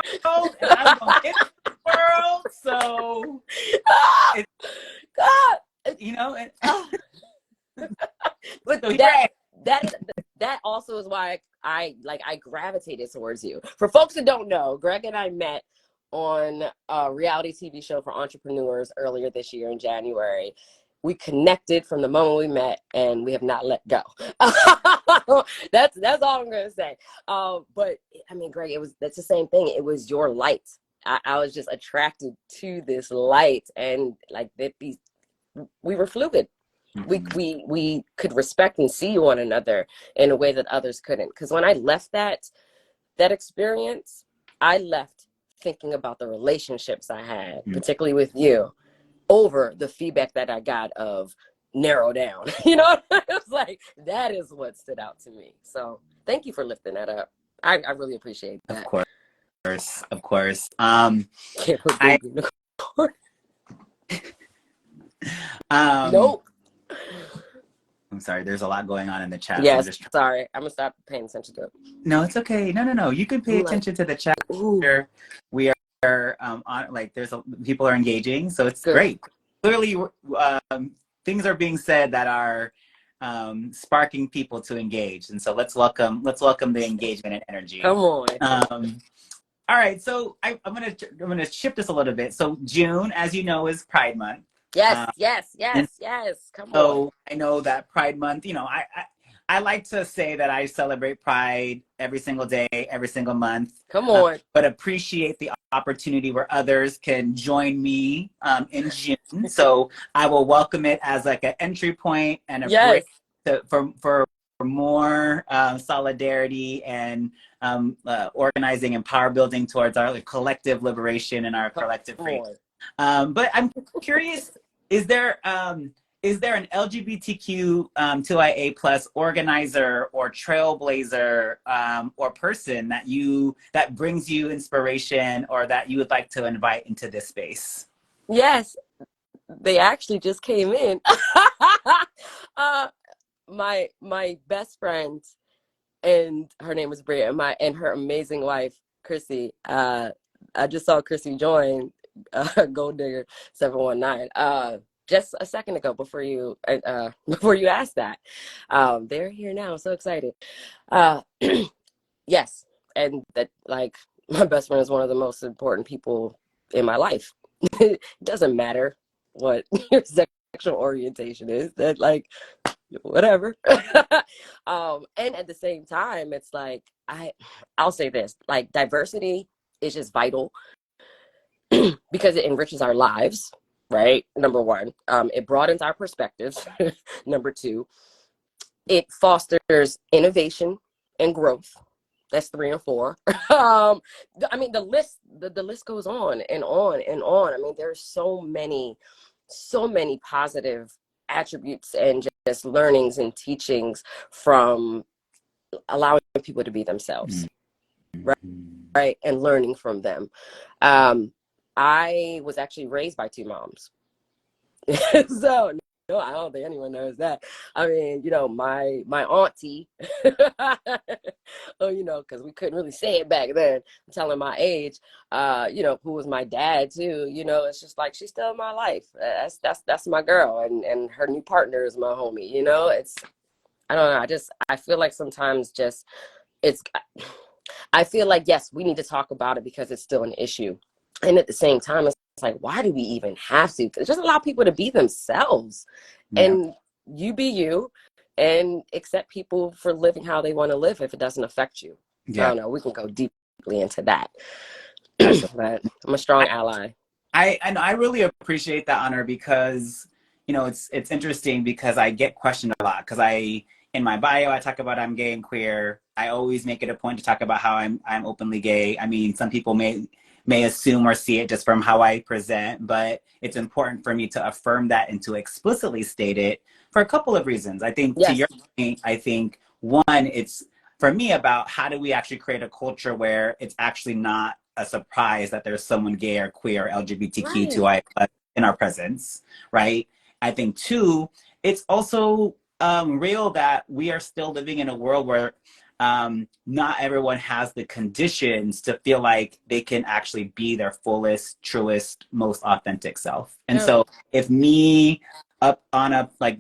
and I'm gonna get in this world. So, God, you know, but that also is why I gravitated towards you. For folks that don't know, Greg and I met on a reality TV show for entrepreneurs earlier this year in January. We connected from the moment we met, and we have not let go. That's all I'm gonna say. But I mean, Greg, that's the same thing. It was your light. I was just attracted to this light, and like that. We were fluid. We could respect and see one another in a way that others couldn't. Because when I left that experience, I left thinking about the relationships I had, particularly with you, over the feedback that I got of narrow down. You know, it was like, that is what stood out to me. So thank you for lifting that up. I really appreciate that. Of course. Nope. I'm sorry, there's a lot going on in the chat. Yes, so sorry. I'm gonna stop paying attention to it. No, it's okay. No. You can pay attention to the chat. We are on, like, people are engaging, so it's great. Clearly, things are being said that are sparking people to engage, and so let's welcome the engagement and energy. Come on. All right, so I'm gonna shift this a little bit. So June, as you know, is Pride Month. Yes. Come on. So I know that Pride Month, you know, I like to say that I celebrate Pride every single day, every single month. Come on. But appreciate the opportunity where others can join me in June. So I will welcome it as like an entry point and a break for more solidarity and organizing and power building towards our collective liberation and our collective freedom. But I'm curious, is there an LGBTQ 2IA plus organizer or trailblazer or person that brings you inspiration, or that you would like to invite into this space? Yes, they actually just came in. My best friend, and her name is Bria, and her amazing wife, Chrissy. I just saw Chrissy join Gold Digger 719 just a second ago before you asked that. They're here now. I'm so excited. Yes. and that like my best friend is one of the most important people in my life. It doesn't matter what your sexual orientation is. That like whatever. And at the same time, it's like I'll say this, like diversity is just vital because it enriches our lives, right? Number one, it broadens our perspectives. Number two, it fosters innovation and growth. That's three and four. I mean, the list goes on and on and on. I mean, there's so many positive attributes and just learnings and teachings from allowing people to be themselves, right? Right, and learning from them. I was actually raised by two moms. So no, I don't think anyone knows that. I mean, you know, my auntie, oh, you know, because we couldn't really say it back then. I'm telling my age, you know, who was my dad too. You know, it's just like she's still in my life. That's my girl, and her new partner is my homie. You know, it's I don't know. I feel like sometimes just it's. I feel like yes, we need to talk about it because it's still an issue, and at the same time, it's like, why do we even have to? Just allow people to be themselves, Yeah. and you be you, and accept people for living how they want to live if it doesn't affect you. I Yeah. don't know. We can go deeply into that, Absolutely. but I'm a strong ally. I really appreciate that, Honor, because you know it's interesting because I get questioned a lot because I in my bio I talk about I'm gay and queer. I always make it a point to talk about how I'm openly gay. I mean, some people may assume or see it just from how I present, but it's important for me to affirm that and to explicitly state it for a couple of reasons. I think to your Yes, point, I think one, it's for me about how do we actually create a culture where it's actually not a surprise that there's someone gay or queer or right. LGBTQ2I in our presence, right? I think two, it's also real that we are still living in a world where not everyone has the conditions to feel like they can actually be their fullest, truest, most authentic self. And Yeah. so if me up on a like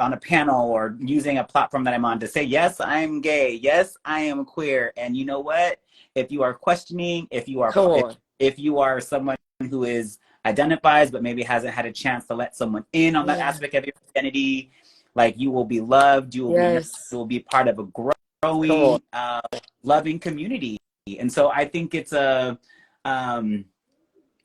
on a panel or using a platform that I'm on to say, yes, I'm gay, yes, I am queer, and you know what? If you are questioning, Come on. if you are someone who is identifies but maybe hasn't had a chance to let someone in on that Yeah. aspect of your identity, like you will be loved, you will be nurtured, you Yes. will be part of a Come on. growing, loving community. And so I think it's a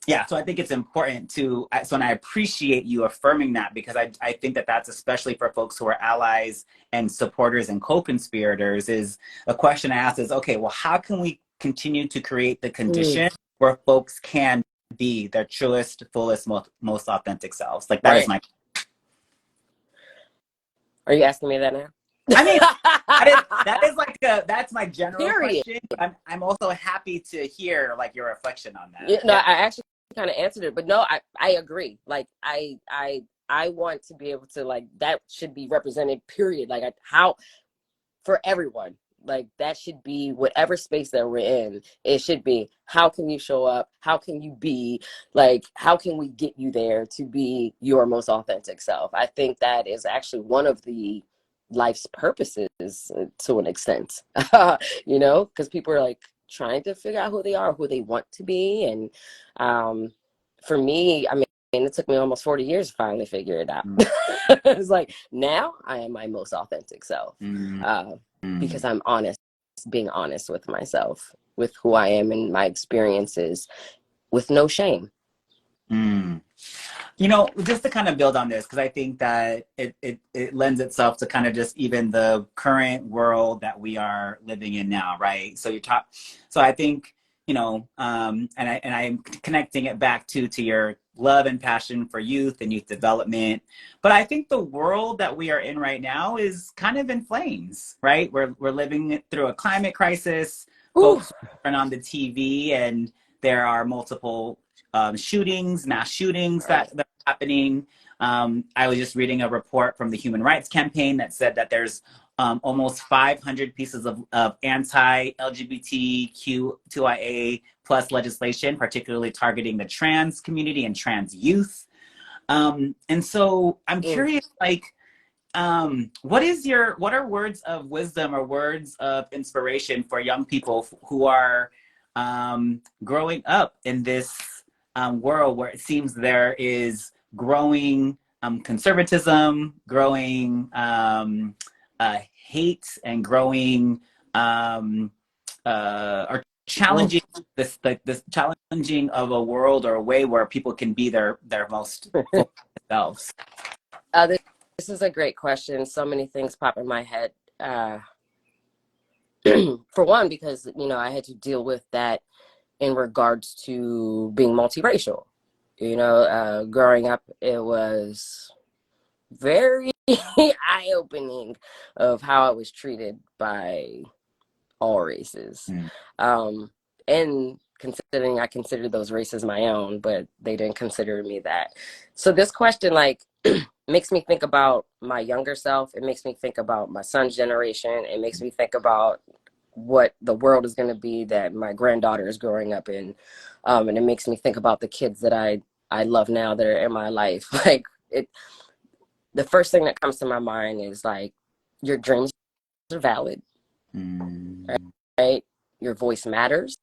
yeah, so I think it's important to so and I appreciate you affirming that because I think that that's especially for folks who are allies and supporters and co-conspirators is a question I ask is okay, well, how can we continue to create the Mm, condition where folks can be their truest, fullest, most authentic selves? Like that is right. my Are you asking me that now? I mean that is like that's my general Period. question. I'm also happy to hear like your reflection on that. You know, Yeah. I actually kind of answered it, but no, I agree. Like I want to be able to like that should be represented. Period. Like how for everyone. Like that should be whatever space that we're in. It should be how can you show up? How can you be like? How can we get you there to be your most authentic self? I think that is actually one of the life's purposes to an extent. You know, because people are like trying to figure out who they are, who they want to be, and um, for me, I mean, it took me almost 40 years to finally figure it out. Mm, It's like now I am my most authentic self. mm, Uh, mm. because I'm honest, being honest with myself, with who I am and my experiences, with no shame. Mm. You know, just to kind of build on this, because I think that it lends itself to kind of just even the current world that we are living in now, right? So you talk, so I think, you know, and I'm connecting it back to your love and passion for youth and youth development. But I think the world that we are in right now is kind of in flames, right? We're living through a climate crisis. Whew. Folks turn on the TV and there are multiple shootings, mass shootings Right. that are happening. I was just reading a report from the Human Rights Campaign that said that there's almost 500 pieces of anti-LGBTQ2IA plus legislation, particularly targeting the trans community and trans youth. And so I'm Mm. curious, like, what are words of wisdom or words of inspiration for young people who are growing up in this world where it seems there is growing conservatism, growing hate, and growing or Mm. challenging this challenging of a world or a way where people can be their most full selves. This is a great question. So many things pop in my head. For one, because I had to deal with that in regards to being multiracial. Growing up, it was very eye-opening of how I was treated by all races. Mm. And considering I considered those races my own, but they didn't consider me that. So this question, like, makes me think about my younger self. It makes me think about my son's generation. It makes me think about what the world is going to be that my granddaughter is growing up in. And it makes me think about the kids that I love now that are in my life. Like, the first thing that comes to my mind is like, your dreams are valid, Mm. right? Your voice matters.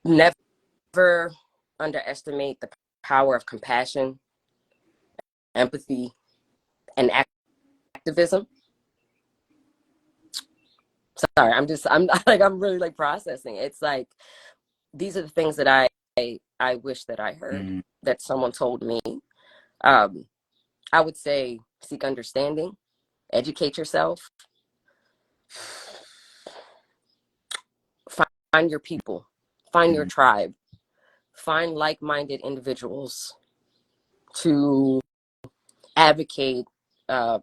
Never underestimate the power of compassion, empathy, and activism. Sorry, I'm like, I'm really like processing. It's like, these are the things that I wish that I heard, Mm. that someone told me. Um, I would say seek understanding, educate yourself, find your people, find your Mm. tribe, find like-minded individuals to advocate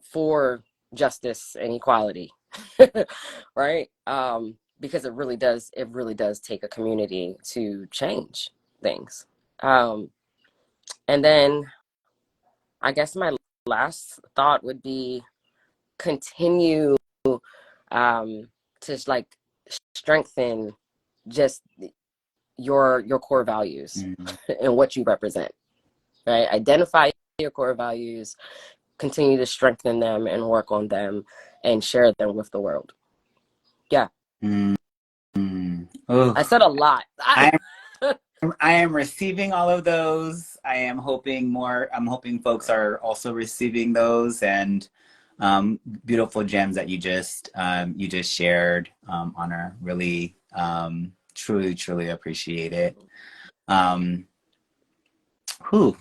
for justice and equality, right? Because it really does take a community to change things. Um, and then I guess my last thought would be continue um, to like strengthen just your core values Mm. and what you represent. Right? Identify your core values, continue to strengthen them and work on them, and share them with the world. Yeah, Mm. Mm. Oh, I said a lot. I I am receiving all of those. I'm hoping folks are also receiving those, and beautiful gems that you just shared. Honor, really, truly appreciate it. Um, whew,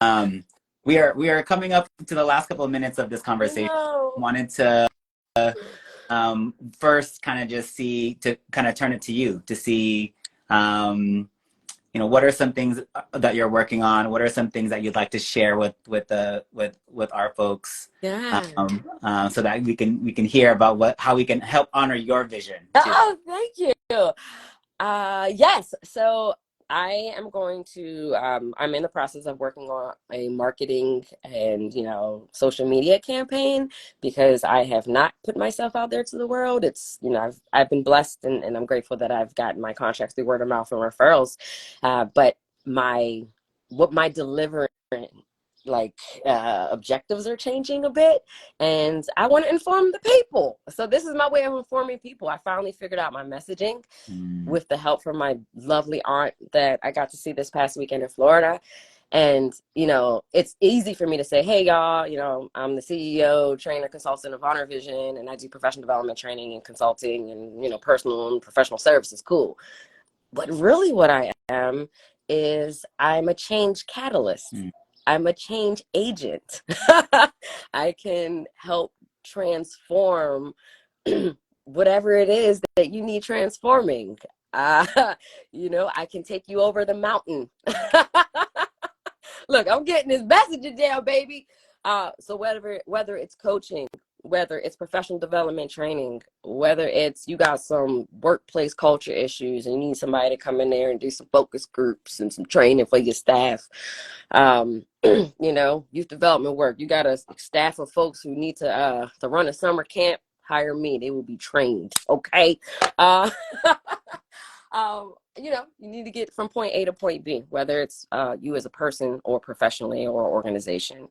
um, we are coming up to the last couple of minutes of this I conversation. know. Wanted to first kind of just see to kind of turn it to you to see what are some things that you're working on, what are some things that you'd like to share with our folks, Yeah. so that we can hear about how we can help honor your vision too. Oh, thank you. Yes. So I am going to, I'm in the process of working on a marketing and, social media campaign, because I have not put myself out there to the world. It's, I've been blessed, and I'm grateful that I've gotten my contracts through word of mouth and referrals. But what my delivery, like, objectives are changing a bit, and I want to inform the people. So this is my way of informing people. I finally figured out my messaging Mm. with the help from my lovely aunt that I got to see this past weekend in Florida. And, it's easy for me to say, hey, y'all, I'm the CEO, trainer, consultant of Honor Vision, and I do professional development training and consulting and, personal and professional services. Cool. But really what I am is I'm a change catalyst. Mm. I'm a change agent. I can help transform whatever it is that you need transforming. I can take you over the mountain. Look, I'm getting this message down, baby. So whether it's coaching, whether it's professional development training, whether it's you got some workplace culture issues and you need somebody to come in there and do some focus groups and some training for your staff, youth development work. You got a staff of folks who need to run a summer camp. Hire me; they will be trained. Okay. Uh, You know, you need to get from point A to point B, whether it's you as a person or professionally or organization.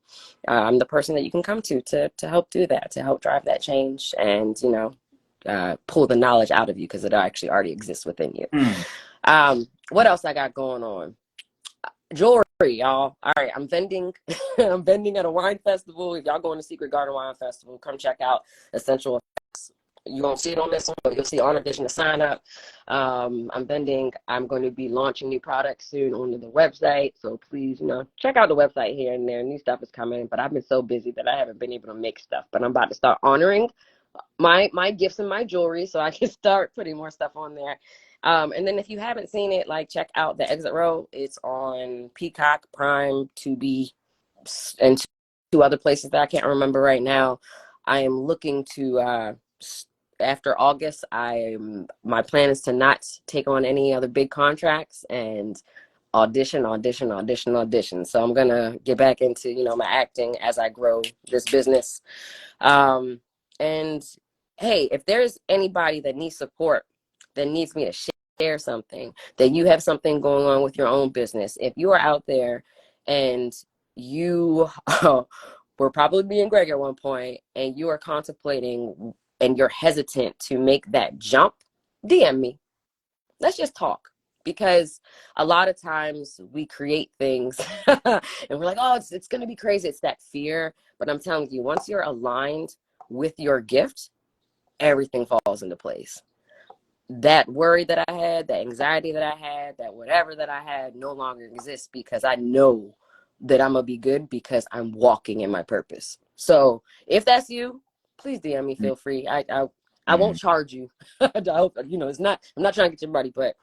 I'm the person that you can come to help do that, to help drive that change, and you know, pull the knowledge out of you because it actually already exists within you. Mm. What else I got going on? Jewelry, y'all. All right, I'm vending. I'm vending at a wine festival. If y'all going to Secret Garden Wine Festival, come check out Essential. You won't see it on this one, but you'll see Honor Vision to sign up. I'm vending. I'm going to be launching new products soon onto the website. So please, you know, check out the website here and there. New stuff is coming, but I've been so busy that I haven't been able to make stuff. But I'm about to start honoring my gifts and my jewelry so I can start putting more stuff on there. And then if you haven't seen it, like check out the Exit Row. It's on Peacock, Prime, Tubi, and two other places that I can't remember right now. I am looking to after August, my plan is to not take on any other big contracts and audition. So I'm gonna get back into, you know, my acting as I grow this business. And hey, if there's anybody that needs support, that needs me to share something, that you have something going on with your own business, if you are out there and you were probably being Greg at one point and you are contemplating and you're hesitant to make that jump, DM me. Let's just talk. Because a lot of times we create things and we're like, oh, it's going to be crazy. It's that fear. But I'm telling you, once you're aligned with your gift, everything falls into place. That worry that I had, that anxiety that I had, that whatever that I had no longer exists because I know that I'm going to be good because I'm walking in my purpose. So if that's you, please DM me. Feel free. I won't charge you. You know, it's not, I'm not trying to get your money, but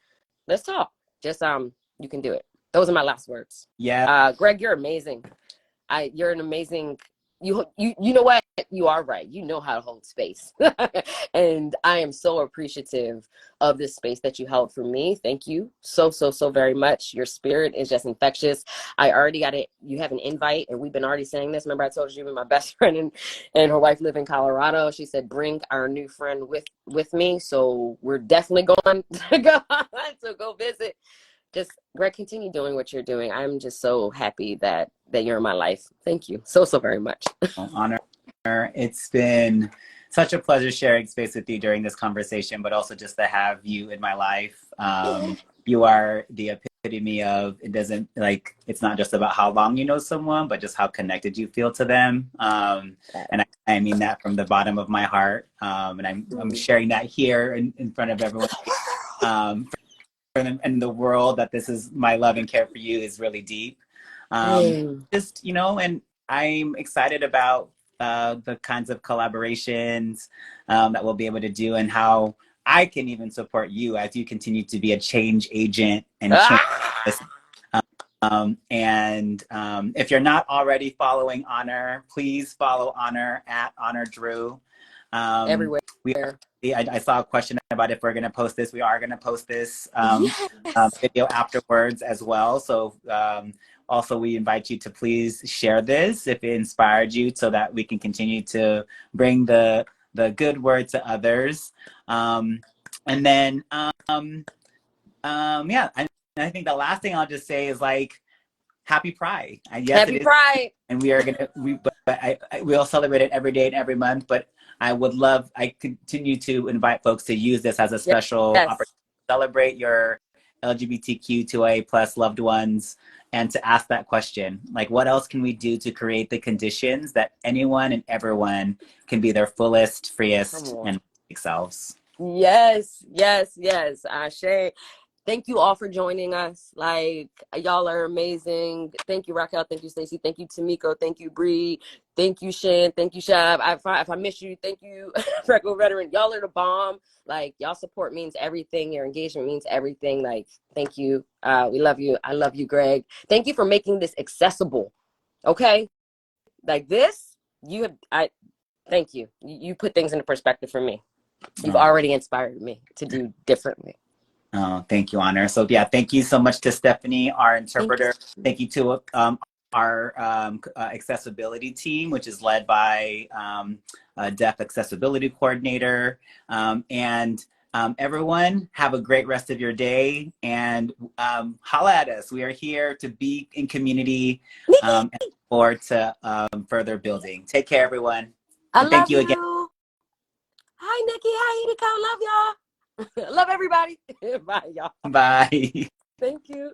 let's talk. Just you can do it. Those are my last words. Yeah. Greg, you're amazing. You're an amazing. You know what? You are right. You know how to hold space, and I am so appreciative of this space that you held for me. Thank you so very much. Your spirit is just infectious. I already got it. You have an invite, and we've been already saying this. Remember, I told you, my best friend and her wife live in Colorado. She said, "Bring our new friend with me." So we're definitely going to go. So go visit. Just Greg, continue doing what you're doing. I'm just so happy that you're in my life. Thank you so very much. Honor. It's been such a pleasure sharing space with you during this conversation, but also just to have you in my life. You are the epitome of, it doesn't, like, it's not just about how long you know someone, but just how connected you feel to them. And I mean that from the bottom of my heart. And I'm sharing that here in front of everyone. In the world, that this is my love and care for you is really deep. Just, you know, and I'm excited about the kinds of collaborations that we'll be able to do, and how I can even support you as you continue to be a change agent and change this. If you're not already following Honor, please follow Honor at Honor Drew. Everywhere. I saw a question about if we're going to post this. We are going to post this Yes. video afterwards as well. So also, we invite you to please share this if it inspired you, so that we can continue to bring the good word to others. And then, yeah, I think the last thing I'll just say is, like, happy Pride. Yes, Happy it is. Pride. And we are gonna we'll celebrate it every day and every month. But I continue to invite folks to use this as a special Yes. opportunity to celebrate your LGBTQ2A plus loved ones, and to ask that question, like, what else can we do to create the conditions that anyone and everyone can be their fullest, freest, and selves? Yes. Ashe. Thank you all for joining us. Like, y'all are amazing. Thank you, Raquel. Thank you, Stacey. Thank you, Tamiko. Thank you, Bree. Thank you, Shan. Thank you, Shab. If I miss you, thank you, Freckle Veteran. Y'all are the bomb. Like, y'all support means everything. Your engagement means everything. Like, thank you. We love you. I love you, Greg. Thank you for making this accessible. Okay? Like this, thank you. You put things into perspective for me. You've already inspired me to do differently. Oh, thank you, Honor. So yeah, thank you so much to Stephanie, our interpreter. Thank you to our accessibility team, which is led by a deaf accessibility coordinator. And Everyone, have a great rest of your day and holla at us. We are here to be in community Nikki, and forward to further building. Take care, everyone. I And thank love you again. you. Hi, Nikki. Hi, Ediko. Love y'all. Love everybody. Bye, y'all. Bye. Thank you.